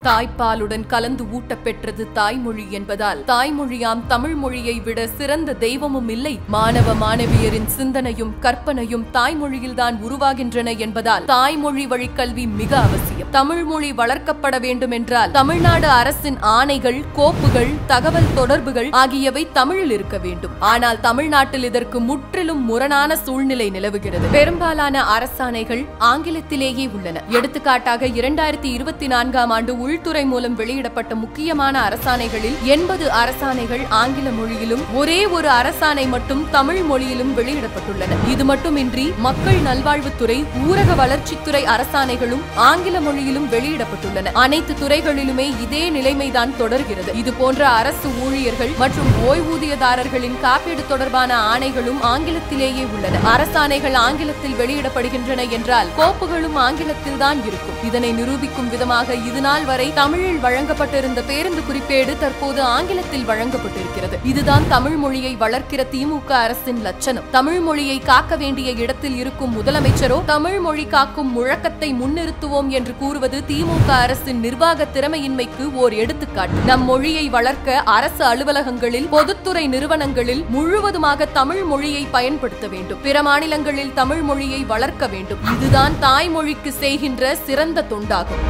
தாய்ப்பாலுடன் கலந்து ஊட்டப்பெற்றது தாய்மொழி என்பதால் தாய்மொழியாம் தமிழ் மொழியை விட சிறந்த தெய்வமும் இல்லை. மாணவ மாணவியரின் சிந்தனையும் கற்பனையும் தாய்மொழியில்தான் உருவாகின்றன என்பதால் தாய்மொழி வழி கல்வி மிக அவசியம். தமிழ் மொழி வளர்க்கப்பட வேண்டும் என்றால் தமிழ்நாடு அரசின் ஆணைகள், கோப்புகள், தகவல் தொடர்புகள் ஆகியவை தமிழில் இருக்க வேண்டும். ஆனால் தமிழ்நாட்டில் இதற்கு முற்றிலும் முரணான சூழ்நிலை நிலவுகிறது. பெரும்பாலான அரசாணைகள் ஆங்கிலத்திலேயே உள்ளன. எடுத்துக்காட்டாக 2024ஆம் ஆண்டு உள்துறை மூலம் வெளியிடப்பட்ட முக்கியமான அரசாணைகளில் 80 அரசாணைகள் ஆங்கில மொழியிலும் ஒரே ஒரு அரசாணை மட்டும் தமிழ் மொழியிலும் வெளியிடப்பட்டுள்ளன. இது மட்டுமின்றி மக்கள் நல்வாழ்வுத்துறை, ஊரக வளர்ச்சித்துறை அரசாணைகளும் ஆங்கில மொழியிலும் வெளியிடப்பட்டுள்ளன. அனைத்து துறைகளிலுமே இதே நிலைமைதான் தொடர்கிறது. இது போன்ற அரசு ஊழியர்கள் மற்றும் ஓய்வூதியதாரர்களின் காப்பீடு தொடர்பான ஆணைகளும் ஆங்கிலத்திலேயே உள்ளன. அரசாணைகள் ஆங்கிலத்தில் வெளியிடப்படுகின்றன என்றால் கோப்புகளும் ஆங்கிலத்தில் தான் இருக்கும். இதனை நிரூபிக்கும் விதமாக இதுநாள் வரை தமிழில் வழங்கப்பட்டிருந்த பேருந்து குறிப்பேடு தற்போது ஆங்கிலத்தில் வழங்கப்பட்டிருக்கிறது. இதுதான் தமிழ் மொழியை வளர்க்கிற திமுக அரசின் லட்சணம். தமிழ் மொழியை காக்க வேண்டிய இடத்தில் இருக்கும் முதலமைச்சரோ தமிழ் மொழி காக்கும் முழக்கத்தை முன்னிறுத்துவோம் என்று கூறுவது திமுக அரசின் நிர்வாக திறமையின்மைக்கு ஓர் எடுத்துக்காட்டு. நம் மொழியை வளர்க்க அரசு அலுவலகங்களில், பொதுத்துறை நிறுவனங்களில் முழுவதுமாக தமிழ் மொழியை பயன்படுத்த வேண்டும். பிற மாநிலங்களில் தமிழ் மொழியை வளர்க்க வேண்டும். இதுதான் தாய்மொழிக்கு செய்கின்ற சிறந்த தொண்டாகும்.